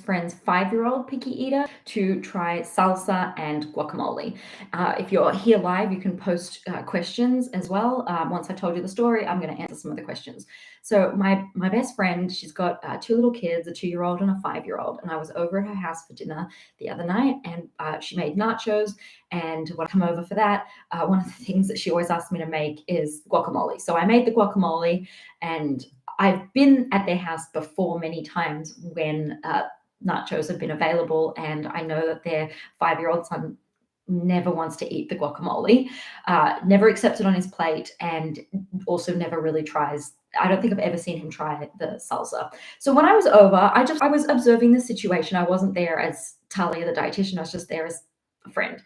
best friend's 5-year-old picky eater to try salsa and guacamole. If you're here live, you can post questions as well. Once I've told you the story, I'm going to answer some of the questions. So my best friend, she's got 2 little kids, a 2-year-old and a 5-year-old, and I was over at her house for dinner the other night, and she made nachos. And when I come over for that, one of the things that she always asks me to make is guacamole. So I made the guacamole, and I've been at their house before many times when nachos have been available, and I know that their 5-year-old son never wants to eat the guacamole, never accepts it on his plate, and also never really tries. I don't think I've ever seen him try the salsa. So when I was over, I was observing the situation. I wasn't there as Talia, the dietitian. I was just there as a friend.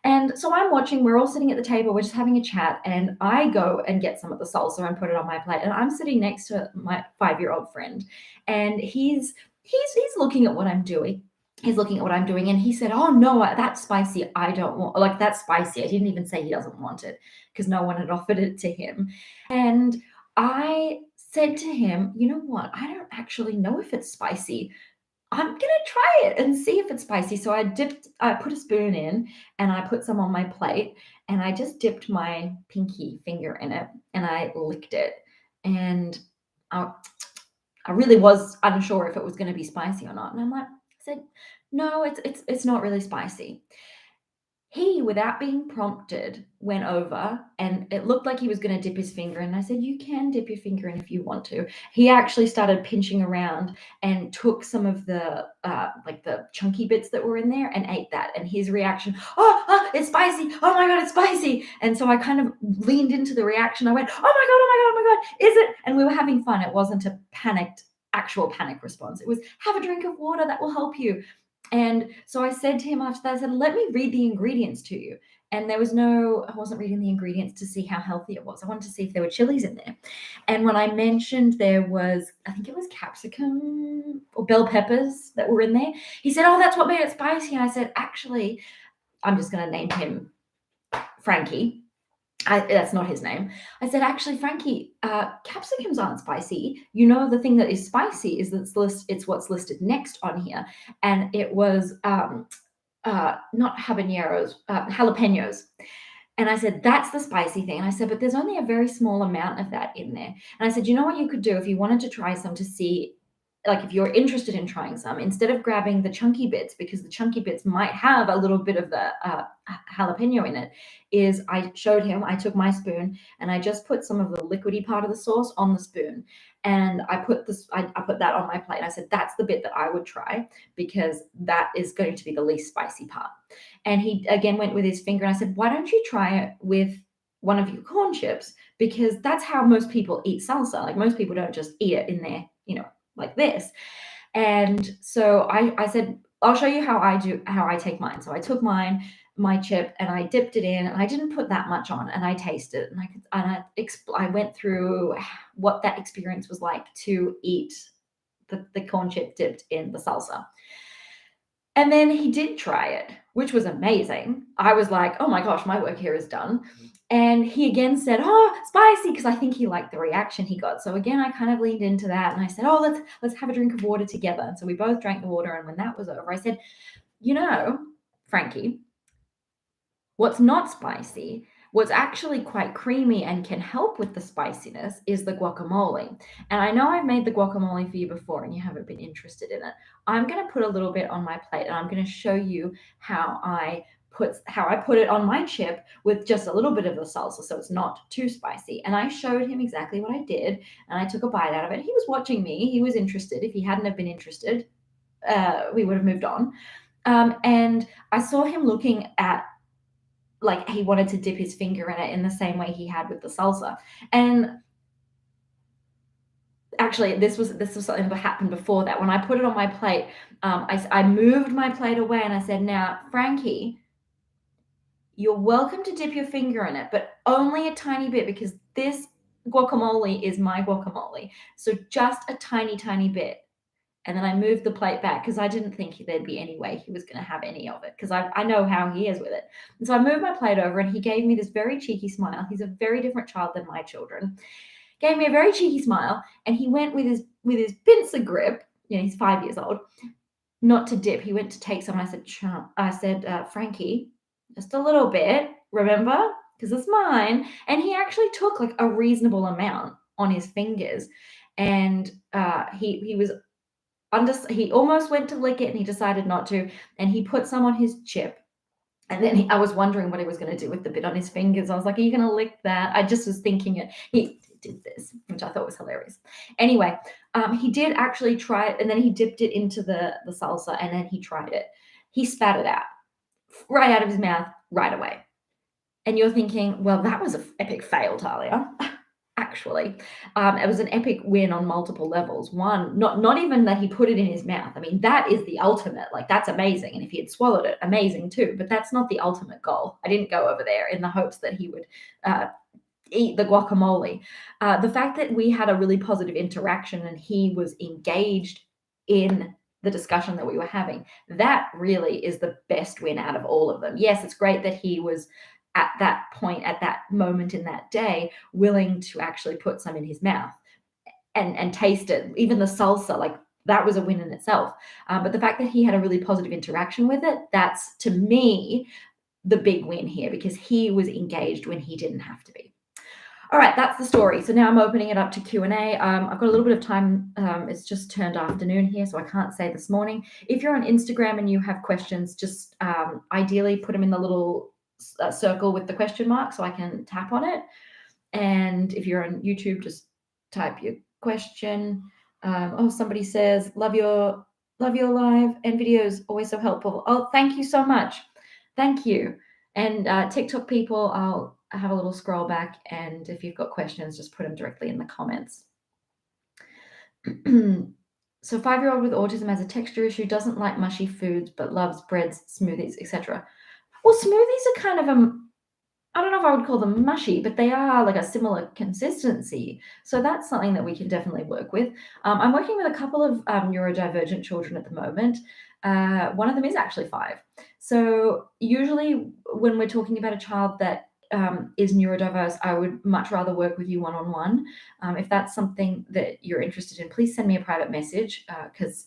And so I'm watching, we're all sitting at the table, we're just having a chat, and I go and get some of the salsa and put it on my plate. And I'm sitting next to my 5-year-old friend, and he's looking at what I'm doing. He's looking at what I'm doing, and he said, "Oh no, that's spicy. I don't want, like, that's spicy." I didn't even say he doesn't want it because no one had offered it to him. And I said to him, "You know what? I don't actually know if it's spicy. I'm going to try it and see if it's spicy." So I put a spoon in and I put some on my plate, and I just dipped my pinky finger in it and I licked it. And I really was unsure if it was going to be spicy or not. And I said, "No, it's not really spicy." He, without being prompted, went over, and it looked like he was going to dip his finger in. And I said, "You can dip your finger in if you want to." He actually started pinching around and took some of the like the chunky bits that were in there and ate that. And his reaction, oh, it's spicy. Oh my God, it's spicy. And so I kind of leaned into the reaction. I went, "Oh my God, oh my God, oh my God, is it?" And we were having fun. It wasn't a actual panic response. It was, "Have a drink of water, that will help you." And so I said to him after that, I said, "Let me read the ingredients to you." And I wasn't reading the ingredients to see how healthy it was. I wanted to see if there were chilies in there. And when I mentioned there was, I think it was capsicum or bell peppers that were in there, he said, "Oh, that's what made it spicy." And I said, "Actually," I'm just going to name him Frankie. That's not his name. I said, "Actually, Frankie, capsicums aren't spicy. You know, the thing that is spicy is it's what's listed next on here." And it was not habaneros, jalapenos. And I said, "That's the spicy thing." And I said, "But there's only a very small amount of that in there." And I said, "You know what you could do if you wanted to try some to see, like, if you're interested in trying some, instead of grabbing the chunky bits, because the chunky bits might have a little bit of the jalapeno in it," is I showed him, I took my spoon and I just put some of the liquidy part of the sauce on the spoon. And I put that on my plate. And I said, "That's the bit that I would try because that is going to be the least spicy part." And he again went with his finger, and I said, "Why don't you try it with one of your corn chips? Because that's how most people eat salsa. Like, most people don't just eat it in there, like this." And so I said, "I'll show you how I take mine." So I took my chip and I dipped it in, and I didn't put that much on, and I tasted, and I went through what that experience was like to eat the corn chip dipped in the salsa. And then he did try it, which was amazing. I was like, "Oh my gosh, my work here is done." And he again said, "Oh, spicy," because I think he liked the reaction he got. So again, I kind of leaned into that and I said, "Oh, let's have a drink of water together." And so we both drank the water. And when that was over, I said, "You know, Frankie, what's not spicy, what's actually quite creamy and can help with the spiciness is the guacamole. And I know I've made the guacamole for you before and you haven't been interested in it. I'm going to put a little bit on my plate, and I'm going to show you how I put it on my chip with just a little bit of the salsa, so it's not too spicy." And I showed him exactly what I did, and I took a bite out of it. He was watching me. He was interested. If he hadn't have been interested, we would have moved on. And I saw him looking at, like, he wanted to dip his finger in it in the same way he had with the salsa. And actually, this was something that happened before that. When I put it on my plate, I moved my plate away and I said, "Now, Frankie, you're welcome to dip your finger in it, but only a tiny bit, because this guacamole is my guacamole. So just a tiny, tiny bit." And then I moved the plate back because I didn't think there'd be any way he was going to have any of it, because I know how he is with it. And so I moved my plate over, and he gave me this very cheeky smile. He's a very different child than my children. Gave me a very cheeky smile, and he went with his pincer grip. He's 5 years old. not to dip. He went to take some. I said, Frankie, just a little bit, remember? Because it's mine. And he actually took like a reasonable amount on his fingers. And he was he almost went to lick it and he decided not to. And he put some on his chip. And then I was wondering what he was going to do with the bit on his fingers. I was like, are you going to lick that? I just was thinking it. He did this, which I thought was hilarious. Anyway, he did actually try it, and then he dipped it into the salsa, and then he tried it. He spat it out, right out of his mouth, right away. And you're thinking, well, that was an epic fail, Talia. Actually, it was an epic win on multiple levels. One, not even that he put it in his mouth. I mean, that is the ultimate. Like, that's amazing. And if he had swallowed it, amazing too. But that's not the ultimate goal. I didn't go over there in the hopes that he would eat the guacamole. The fact that we had a really positive interaction and he was engaged in the discussion that we were having, that really is the best win out of all of them. Yes, it's great that he was at that point, at that moment in that day, willing to actually put some in his mouth and taste it. Even the salsa, like, that was a win in itself. But the fact that he had a really positive interaction with it, that's, to me, the big win here, because he was engaged when he didn't have to be. All right, that's the story. So now I'm opening it up to Q&A. I've got a little bit of time. It's just turned afternoon here, so I can't say this morning. If you're on Instagram and you have questions, just ideally put them in the little circle with the question mark so I can tap on it. And if you're on YouTube, just type your question. Somebody says, love your live and videos, always so helpful. Oh, thank you so much. Thank you. And TikTok people, I'll have a little scroll back, and if you've got questions, just put them directly in the comments. So 5-year-old with autism has a texture issue, doesn't like mushy foods, but loves breads, smoothies, etc. Well, smoothies are kind of I don't know if I would call them mushy, but they are like a similar consistency. So that's something that we can definitely work with. I'm working with a couple of neurodivergent children at the moment. One of them is actually 5. So usually when we're talking about a child that is neurodiverse, I would much rather work with you one-on-one. If that's something that you're interested in, please send me a private message, because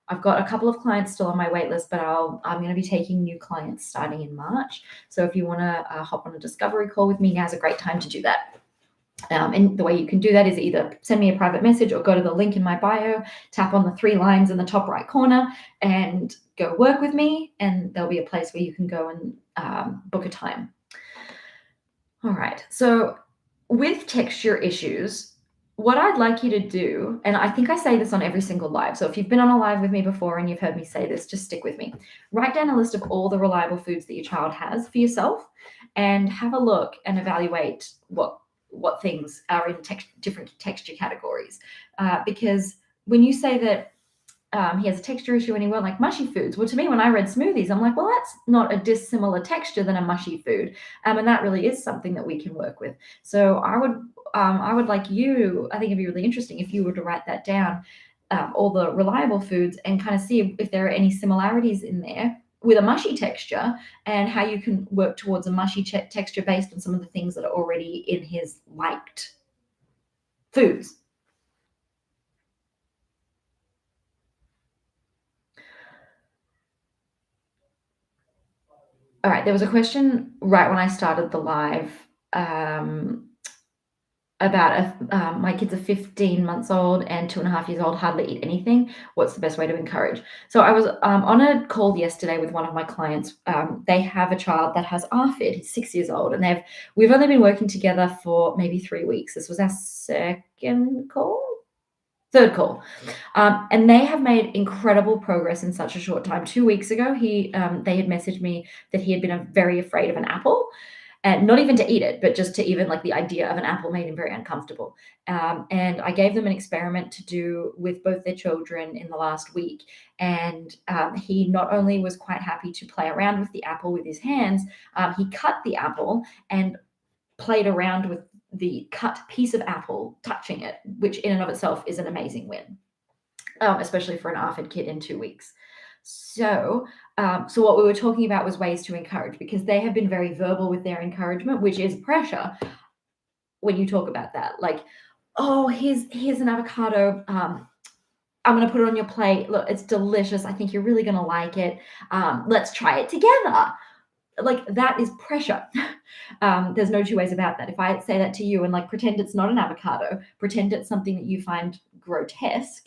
I've got a couple of clients still on my wait list, but I'm going to be taking new clients starting in March. So if you want to hop on a discovery call with me, now's a great time to do that. And the way you can do that is either send me a private message or go to the link in my bio, tap on the 3 lines in the top right corner and go work with me. And there'll be a place where you can go and book a time. All right. So with texture issues, what I'd like you to do, and I think I say this on every single live, so if you've been on a live with me before and you've heard me say this, just stick with me. Write down a list of all the reliable foods that your child has for yourself and have a look and evaluate what things are in different texture categories. Because when you say that he has a texture issue and he won't like mushy foods. Well, to me, when I read smoothies, I'm like, well, that's not a dissimilar texture than a mushy food. And that really is something that we can work with. So I would like you, I think it'd be really interesting if you were to write that down, all the reliable foods, and kind of see if there are any similarities in there with a mushy texture and how you can work towards a mushy texture based on some of the things that are already in his liked foods. All right, there was a question right when I started the live about my kids are 15 months old and 2.5 years old, hardly eat anything. What's the best way to encourage? So I was on a call yesterday with one of my clients. They have a child that has ARFID. He's 6 years old, and we've only been working together for maybe 3 weeks. This was our third call. And they have made incredible progress in such a short time. 2 weeks ago, they had messaged me that he had been very afraid of an apple. And not even to eat it, but just to even like the idea of an apple made him very uncomfortable. And I gave them an experiment to do with both their children in the last week. And he not only was quite happy to play around with the apple with his hands, he cut the apple and played around with the cut piece of apple, touching it, which in and of itself is an amazing win, especially for an ARFID kid in 2 weeks. So what we were talking about was ways to encourage, because they have been very verbal with their encouragement, which is pressure when you talk about that. Like, oh, here's an avocado. I'm going to put it on your plate. Look, it's delicious. I think you're really going to like it. Let's try it together. Like, that is pressure. There's no two ways about that. If I say that to you and like pretend it's not an avocado, pretend it's something that you find grotesque,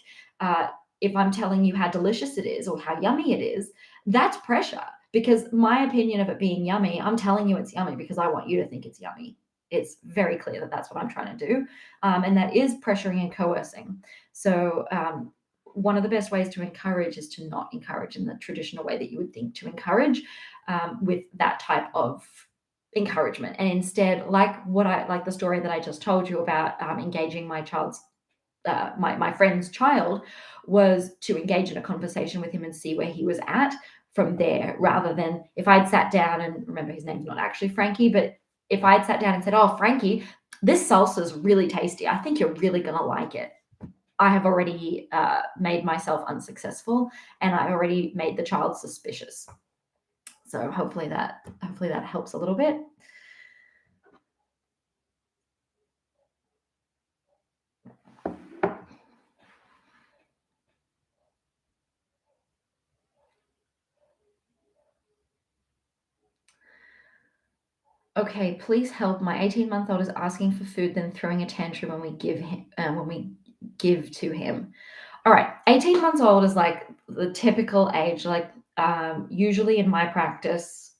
if I'm telling you how delicious it is or how yummy it is, that's pressure, because my opinion of it being yummy, I'm telling you it's yummy because I want you to think it's yummy. It's very clear that that's what I'm trying to do. And that is pressuring and coercing. So one of the best ways to encourage is to not encourage in the traditional way that you would think to encourage, with that type of encouragement. And instead, like the story that I just told you about, engaging my child's my friend's child, was to engage in a conversation with him and see where he was at from there, rather than if I'd sat down, and remember his name's not actually Frankie, but if I'd sat down and said, "Oh, Frankie, this salsa is really tasty. I think you're really going to like it." I have already made myself unsuccessful, and I already made the child suspicious. So hopefully that helps a little bit. Okay, please help. My 18-month-old is asking for food, then throwing a tantrum when we give to him. All right, 18 months old is like the typical age. Like, usually in my practice,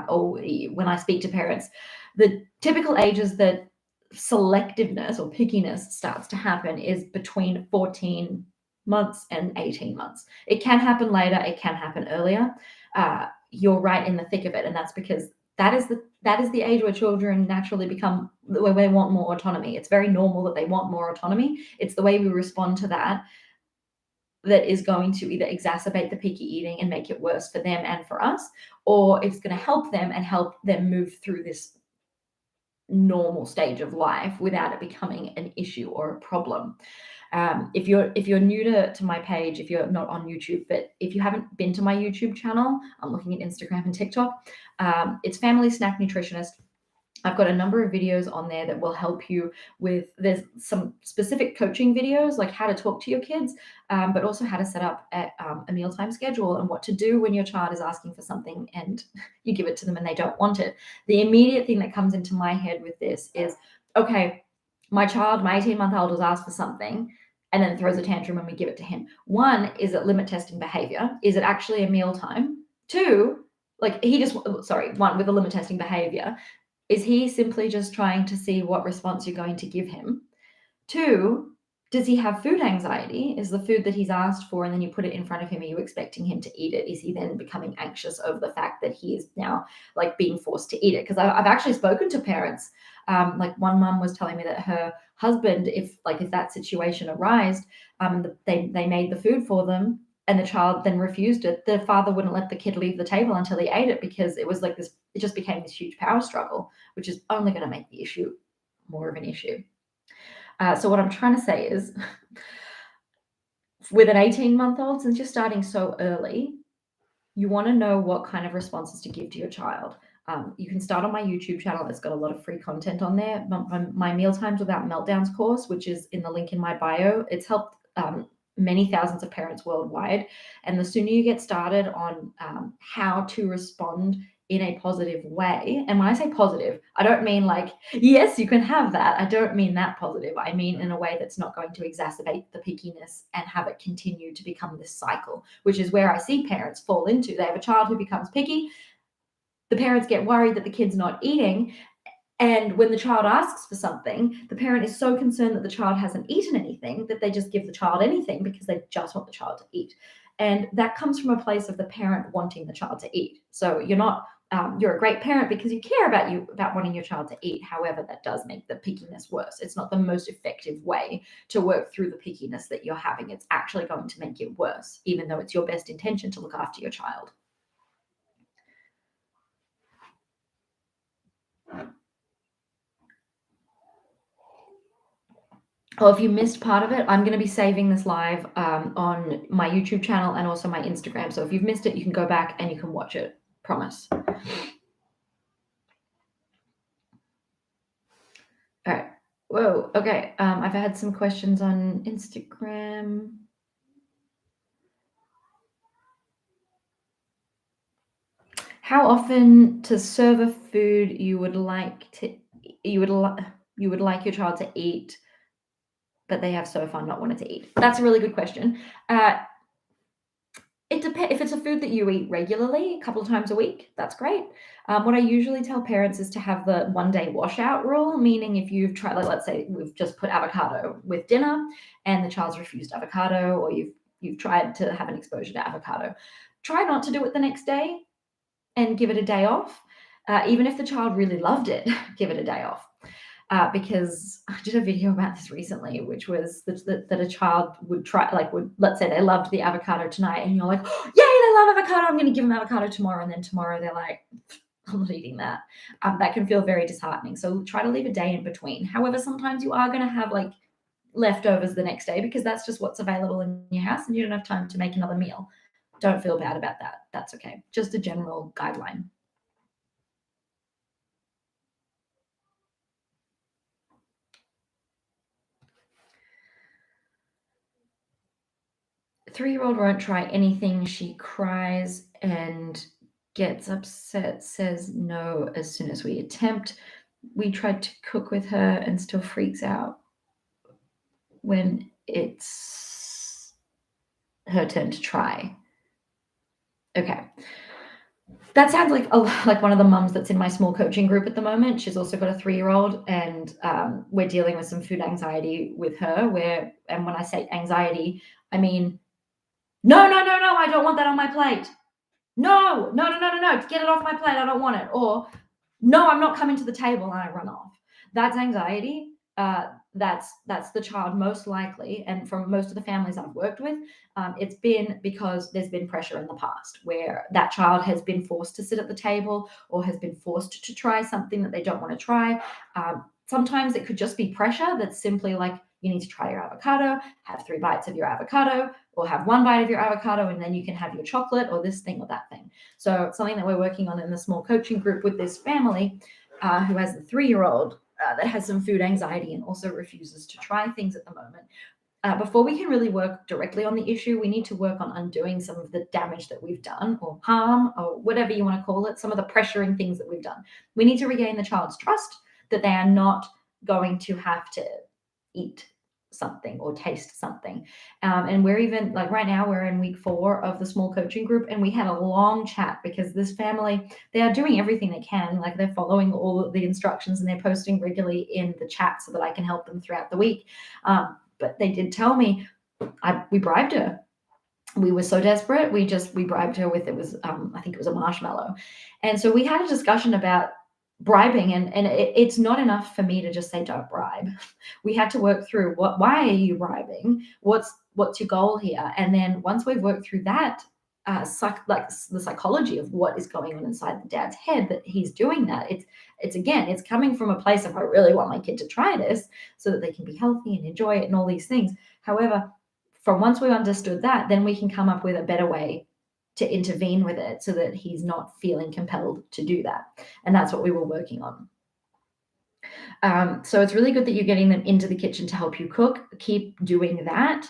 or when I speak to parents, the typical ages that selectiveness or pickiness starts to happen is between 14 months and 18 months. It can happen later, it can happen earlier. You're right in the thick of it, and that's because that is the age where children naturally become, where they want more autonomy. It's very normal that they want more autonomy. It's the way we respond to that is going to either exacerbate the picky eating and make it worse for them and for us, or it's going to help them and help them move through this normal stage of life without it becoming an issue or a problem. If you're new to my page, if you're not on YouTube, but if you haven't been to my YouTube channel, I'm looking at Instagram and TikTok. It's Family Snack Nutritionist. I've got a number of videos on there that will help you with, there's some specific coaching videos, like how to talk to your kids, but also how to set up a mealtime schedule and what to do when your child is asking for something and you give it to them and they don't want it. The immediate thing that comes into my head with this is, okay, my 18-month-old has asked for something and then throws a tantrum when we give it to him. One, is it limit testing behavior? Is it actually a mealtime? Two, one, with a limit testing behavior, is he simply just trying to see what response you're going to give him? Two, does he have food anxiety? Is the food that he's asked for and then you put it in front of him, are you expecting him to eat it? Is he then becoming anxious over the fact that he is now like being forced to eat it? Because I've actually spoken to parents. Like one mum was telling me that her husband, if that situation arose, they made the food for them and the child then refused it, the father wouldn't let the kid leave the table until he ate it, because it was like this, it just became this huge power struggle, which is only going to make the issue more of an issue. So what I'm trying to say is, with an 18-month-old, since you're starting so early, you want to know what kind of responses to give to your child. You can start on my YouTube channel. It's got a lot of free content on there. My Mealtimes Without Meltdowns course, which is in the link in my bio, it's helped many thousands of parents worldwide. And the sooner you get started on how to respond in a positive way, and when I say positive, I don't mean like, yes, you can have that. I don't mean that positive. I mean in a way that's not going to exacerbate the pickiness and have it continue to become this cycle, which is where I see parents fall into. They have a child who becomes picky. The parents get worried that the kid's not eating. And when the child asks for something, the parent is so concerned that the child hasn't eaten anything that they just give the child anything because they just want the child to eat. And that comes from a place of the parent wanting the child to eat. So you're a great parent because you care about wanting your child to eat. However, that does make the pickiness worse. It's not the most effective way to work through the pickiness that you're having. It's actually going to make it worse, even though it's your best intention to look after your child. Oh, if you missed part of it, I'm going to be saving this live on my YouTube channel and also my Instagram. So if you've missed it, you can go back and you can watch it. Promise. All right. Whoa. Okay. I've had some questions on Instagram. How often to serve a food you would like to you would li you would like your child to eat, but they have so far not wanted to eat? That's a really good question. Uh, it depends. If it's a food that you eat regularly, a couple of times a week, that's great. What I usually tell parents is to have the one-day washout rule, meaning if you've tried, like, let's say we've just put avocado with dinner and the child's refused avocado, or you've tried to have an exposure to avocado, try not to do it the next day and give it a day off. Even if the child really loved it, give it a day off. Because I did a video about this recently, which was that a child would try, like, would, let's say they loved the avocado tonight, and you're like, oh, yay, they love avocado, I'm going to give them avocado tomorrow. And then tomorrow they're like, I'm not eating that. That can feel very disheartening. So try to leave a day in between. However, sometimes you are going to have like leftovers the next day because that's just what's available in your house and you don't have time to make another meal. Don't feel bad about that. That's okay. Just a general guideline. 3-year-old won't try anything. She cries and gets upset, says no as soon as we attempt. We tried to cook with her and still freaks out when it's her turn to try. Okay. That sounds like like one of the mums that's in my small coaching group at the moment. She's also got a 3-year-old, and we're dealing with some food anxiety with her. And when I say anxiety, I mean, no, no, no, no, I don't want that on my plate. No, no, no, no, no, no, get it off my plate. I don't want it. Or no, I'm not coming to the table, and I run off. That's anxiety. That's the child most likely, and from most of the families I've worked with, it's been because there's been pressure in the past where that child has been forced to sit at the table or has been forced to try something that they don't want to try. Sometimes it could just be pressure that's simply like, you need to try your avocado, have 3 bites of your avocado, or have 1 bite of your avocado, and then you can have your chocolate or this thing or that thing. So something that we're working on in the small coaching group with this family who has a 3-year-old that has some food anxiety and also refuses to try things at the moment. Before we can really work directly on the issue, we need to work on undoing some of the damage that we've done, or harm, or whatever you want to call it, some of the pressuring things that we've done. We need to regain the child's trust that they are not going to have to eat something or taste something. And we're even, like, right now we're in week 4 of the small coaching group, and we had a long chat because this family, they are doing everything they can, like they're following all of the instructions and they're posting regularly in the chat so that I can help them throughout the week. But they did tell me, we bribed her. We were so desperate, we bribed her with, it was I think it was a marshmallow. And so we had a discussion about bribing, and it's not enough for me to just say don't bribe. We had to work through why are you bribing, what's your goal here. And then once we've worked through that, like the psychology of what is going on inside the dad's head that he's doing that, it's again, it's coming from a place of, I really want my kid to try this so that they can be healthy and enjoy it and all these things. However, from once we've understood that, then we can come up with a better way to intervene with it so that he's not feeling compelled to do that. And that's what we were working on. So it's really good that you're getting them into the kitchen to help you cook. Keep doing that.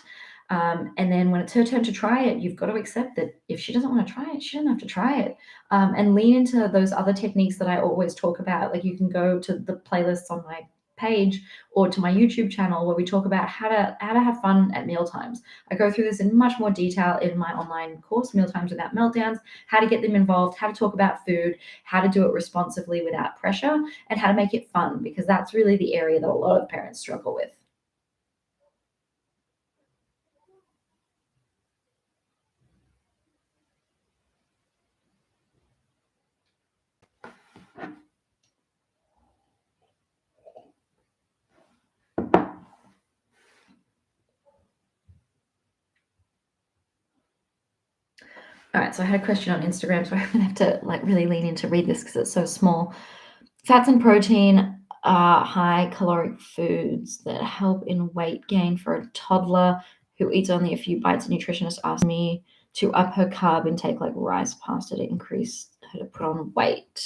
And then when it's her turn to try it, you've got to accept that if she doesn't want to try it, she doesn't have to try it. And lean into those other techniques that I always talk about. Like, you can go to the playlists on my page or to my YouTube channel where we talk about how to have fun at mealtimes. I go through this in much more detail in my online course, Mealtimes Without Meltdowns, how to get them involved, how to talk about food, how to do it responsively without pressure, and how to make it fun, because that's really the area that a lot of parents struggle with. All right, so I had a question on Instagram, so I'm gonna have to like really lean in to read this because it's so small. Fats and protein are high caloric foods that help in weight gain for a toddler who eats only a few bites. A nutritionist asked me to up her carb intake like rice pasta to increase her to put on weight.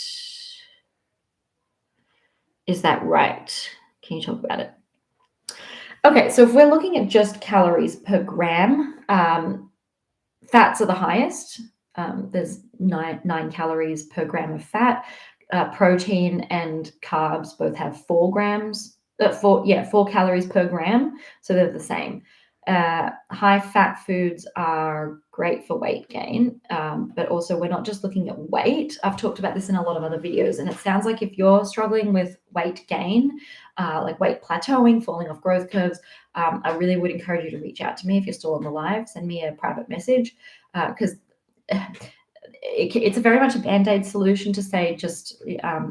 Is that right? Can you talk about it? Okay, so if we're looking at just calories per gram, fats are the highest. There's nine calories per gram of fat. Protein and carbs both have 4 grams, 4 calories per gram, so they're the same. High fat foods are great for weight gain, but also we're not just looking at weight. I've talked about this in a lot of other videos, and it sounds like if you're struggling with weight gain, like weight plateauing, falling off growth curves, I really would encourage you to reach out to me if you're still on the live. Send me a private message, because it's very much a band-aid solution to say just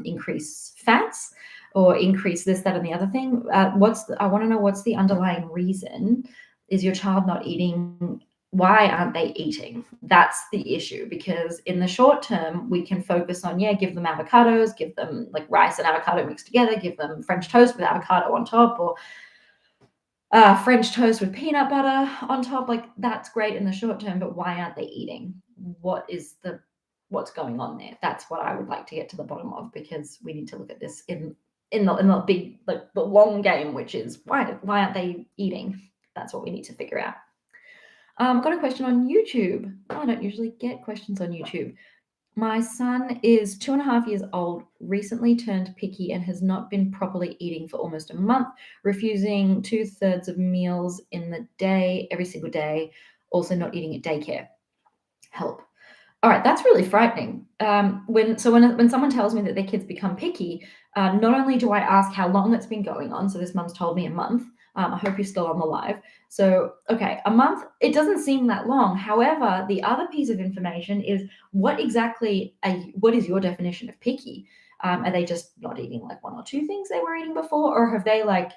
increase fats or increase this, that, and the other thing. I want to know what's the underlying reason. Is your child not eating? Why aren't they eating? That's the issue, because in the short term, we can focus on, give them avocados, give them like rice and avocado mixed together, give them French toast with avocado on top, or French toast with peanut butter on top. Like, that's great in the short term, but why aren't they eating? What's going on there? That's what I would like to get to the bottom of, because we need to look at this in the big, like the long game, which is why aren't they eating? That's what we need to figure out. Got a question on YouTube. I don't usually get questions on YouTube. My son is 2.5 years old, recently turned picky, and has not been properly eating for almost a month, refusing 2/3 of meals in the day, every single day, also not eating at daycare. Help. All right, that's really frightening. When someone tells me that their kids become picky, not only do I ask how long it's been going on. So this mum's told me a month. I hope you're still on the live. So, okay, a month, it doesn't seem that long. However, the other piece of information is what is your definition of picky? Are they just not eating like one or two things they were eating before, or have they like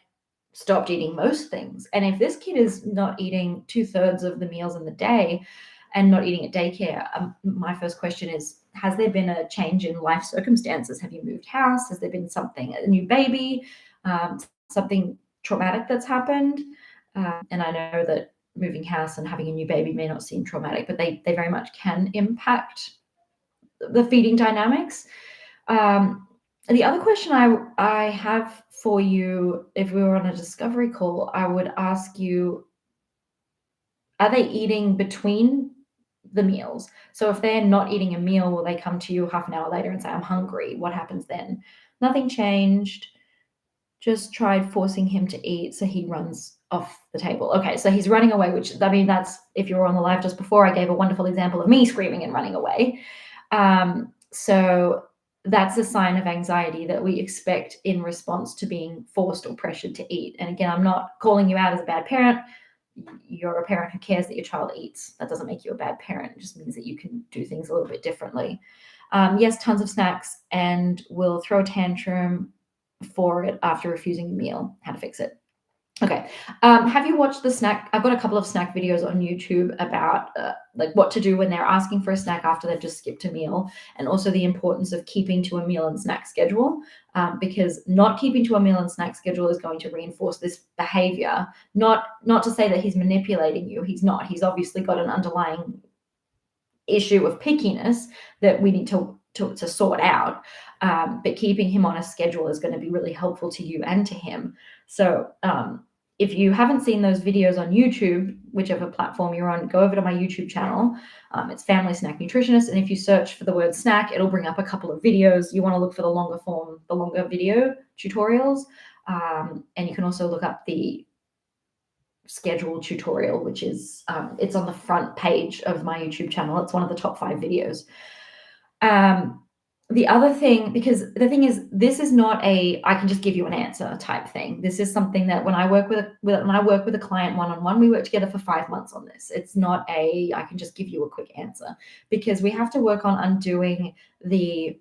stopped eating most things? And if this kid is not eating 2/3 of the meals in the day and not eating at daycare, my first question is, has there been a change in life circumstances? Have you moved house? Has there been a new baby, something traumatic that's happened? And I know that moving house and having a new baby may not seem traumatic, but they very much can impact the feeding dynamics. The other question I have for you, if we were on a discovery call, I would ask you, are they eating between the meals? So if they're not eating a meal, will they come to you half an hour later and say, I'm hungry? What happens then? Nothing changed. Just tried forcing him to eat, so he runs off the table. Okay, so he's running away, which, I mean, that's, if you were on the live just before, I gave a wonderful example of me screaming and running away. So that's a sign of anxiety that we expect in response to being forced or pressured to eat. And again, I'm not calling you out as a bad parent. You're a parent who cares that your child eats. That doesn't make you a bad parent. It just means that you can do things a little bit differently. Yes, tons of snacks, and will throw a tantrum for it after refusing a meal. How to fix it. Okay. Have you watched the snack? I've got a couple of snack videos on YouTube about like what to do when they're asking for a snack after they've just skipped a meal, and also the importance of keeping to a meal and snack schedule, because not keeping to a meal and snack schedule is going to reinforce this behavior. Not to say that he's manipulating you. He's not. He's obviously got an underlying issue of pickiness that we need to sort out. But keeping him on a schedule is going to be really helpful to you and to him. So if you haven't seen those videos on YouTube, whichever platform you're on, go over to my YouTube channel. It's Family Snack Nutritionist. And if you search for the word snack, it'll bring up a couple of videos. You want to look for the longer video tutorials. And you can also look up the schedule tutorial, which is, it's on the front page of my YouTube channel. It's one of the top 5 videos. The other thing, because the thing is, this is not I can just give you an answer type thing. This is something that when I work with a client one-on-one, we work together for 5 months on this. It's not I can just give you a quick answer, because we have to work on undoing the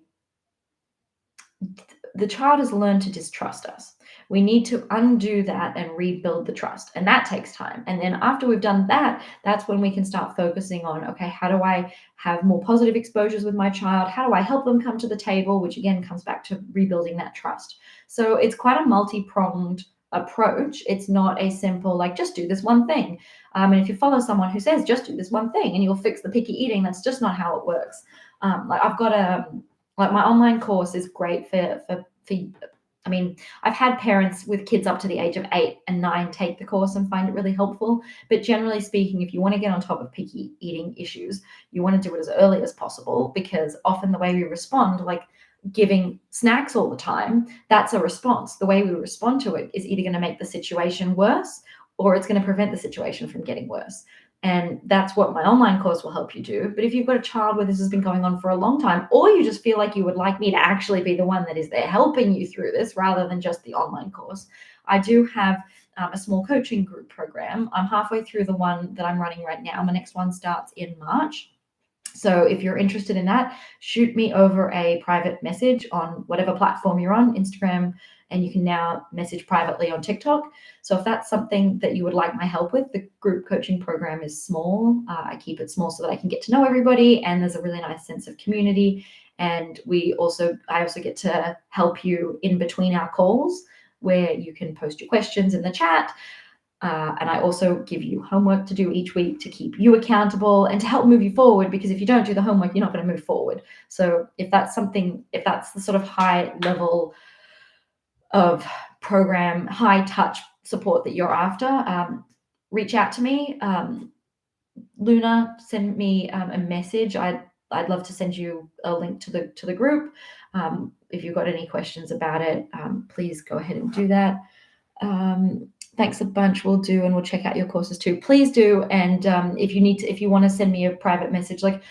child has learned to distrust us. We need to undo that and rebuild the trust. And that takes time. And then after we've done that, that's when we can start focusing on, okay, how do I have more positive exposures with my child? How do I help them come to the table? Which again comes back to rebuilding that trust. So it's quite a multi-pronged approach. It's not a simple, like, just do this one thing. And if you follow someone who says, just do this one thing and you'll fix the picky eating, that's just not how it works. Like I've got like my online course is great for I mean, I've had parents with kids up to the age of 8 and 9 take the course and find it really helpful. But generally speaking, if you want to get on top of picky eating issues, you want to do it as early as possible, because often the way we respond, like giving snacks all the time, that's a response. The way we respond to it is either going to make the situation worse, or it's going to prevent the situation from getting worse. And that's what my online course will help you do. But if you've got a child where this has been going on for a long time, or you just feel like you would like me to actually be the one that is there helping you through this rather than just the online course, I do have a small coaching group program. I'm halfway through the one that I'm running right now. My next one starts in March. So if you're interested in that, shoot me over a private message on whatever platform you're on, Instagram, and you can now message privately on TikTok. So if that's something that you would like my help with, the group coaching program is small. I keep it small so that I can get to know everybody, and there's a really nice sense of community. And I also get to help you in between our calls, where you can post your questions in the chat. And I also give you homework to do each week to keep you accountable and to help move you forward, because if you don't do the homework, you're not going to move forward. So if that's the sort of high level of program, high touch support that you're after, reach out to me. Luna, send me a message. I'd love to send you a link to the group. If you've got any questions about it, please go ahead and do that. Thanks a bunch. We'll do, and we'll check out your courses too. Please do. And if you want to send me a private message, there's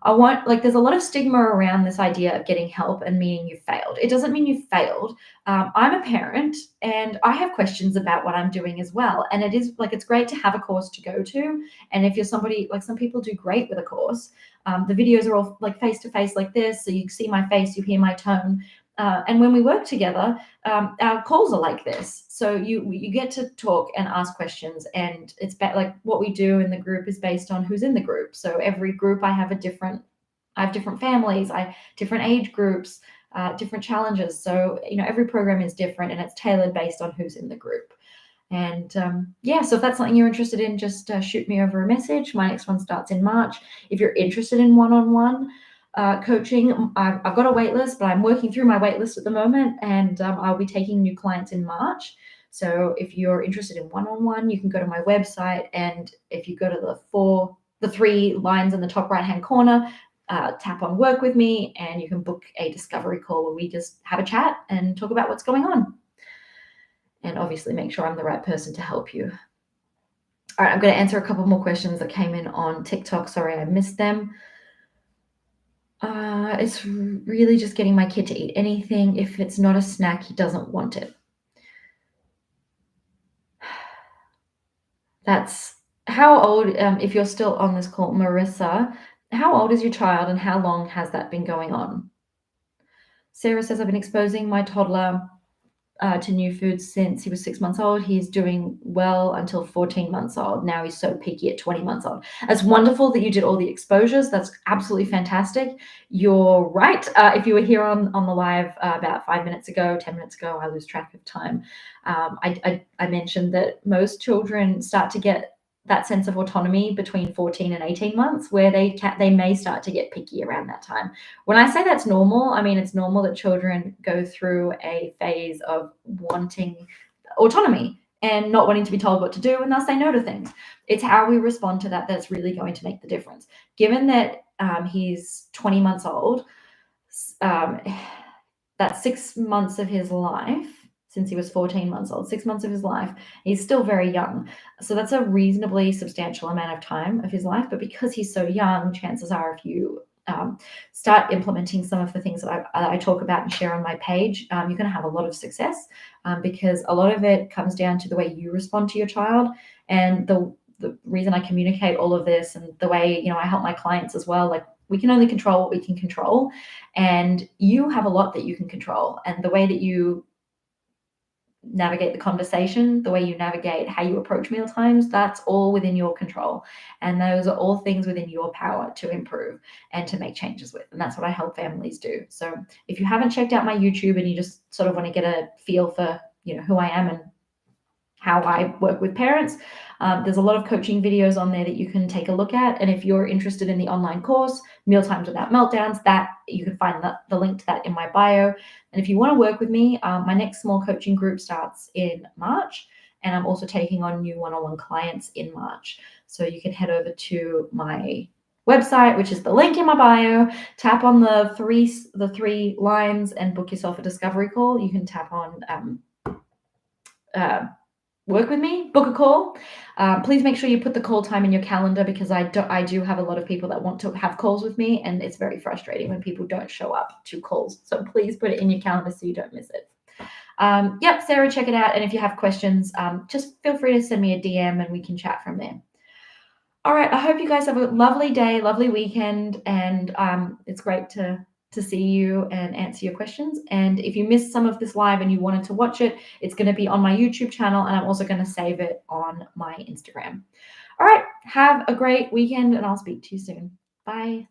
a lot of stigma around this idea of getting help and meaning you failed. It doesn't mean you failed. I'm a parent and I have questions about what I'm doing as well. And it's great to have a course to go to. And if you're somebody, like some people do great with a course, the videos are all like face to face like this. So you see my face, you hear my tone. And when we work together, our calls are like this. So you get to talk and ask questions, and it's like what we do in the group is based on who's in the group. So every group I have different families, different age groups, different challenges. So every program is different, and it's tailored based on who's in the group. And so if that's something you're interested in, just shoot me over a message. My next one starts in March. If you're interested in one-on-one coaching, I've got a wait list, but I'm working through my wait list at the moment, and I'll be taking new clients in March. So if you're interested in one-on-one, you can go to my website, and if you go to the 3 lines in the top right-hand corner, tap on work with me, and you can book a discovery call where we just have a chat and talk about what's going on. And obviously make sure I'm the right person to help you. All right, I'm going to answer a couple more questions that came in on TikTok. Sorry, I missed them. It's really just getting my kid to eat anything. If it's not a snack, he doesn't want it. That's how old, if you're still on this call, Marissa, how old is your child and how long has that been going on? Sarah says, I've been exposing my toddler to new foods since he was 6 months old. He's doing well until 14 months old. Now he's so picky at 20 months old. It's wonderful that you did all the exposures. That's absolutely fantastic. You're right. If you were here on the live about 5 minutes ago, 10 minutes ago, I lose track of time. I mentioned that most children start to get that sense of autonomy between 14 and 18 months, where they may start to get picky around that time. When I say that's normal, I mean it's normal that children go through a phase of wanting autonomy and not wanting to be told what to do, and they'll say no to things. It's how we respond to that that's really going to make the difference. Given that he's 20 months old, that's 6 months of his life. Since he was 14 months old, 6 months of his life, he's still very young. So that's a reasonably substantial amount of time of his life. But because he's so young, chances are if you start implementing some of the things that I talk about and share on my page, you're going to have a lot of success, because a lot of it comes down to the way you respond to your child. And the reason I communicate all of this, and the way I help my clients as well, like we can only control what we can control, and you have a lot that you can control. And the way that you navigate the conversation, the way you navigate how you approach meal times, that's all within your control. And those are all things within your power to improve and to make changes with. And that's what I help families do. So if you haven't checked out my YouTube and you just sort of want to get a feel for, who I am and how I work with parents. There's a lot of coaching videos on there that you can take a look at. And if you're interested in the online course, Mealtimes Without Meltdowns, that you can find the link to that in my bio. And if you want to work with me, my next small coaching group starts in March. And I'm also taking on new one-on-one clients in March. So you can head over to my website, which is the link in my bio, tap on the three lines and book yourself a discovery call. You can tap on work with me, book a call. Please make sure you put the call time in your calendar, because I do have a lot of people that want to have calls with me, and it's very frustrating when people don't show up to calls. So please put it in your calendar so you don't miss it. Yep, Sarah, check it out. And if you have questions, just feel free to send me a DM and we can chat from there. All right, I hope you guys have a lovely day, lovely weekend, and it's great to see you and answer your questions. And if you missed some of this live and you wanted to watch it, it's going to be on my YouTube channel, and I'm also going to save it on my Instagram. All right, have a great weekend, and I'll speak to you soon. Bye.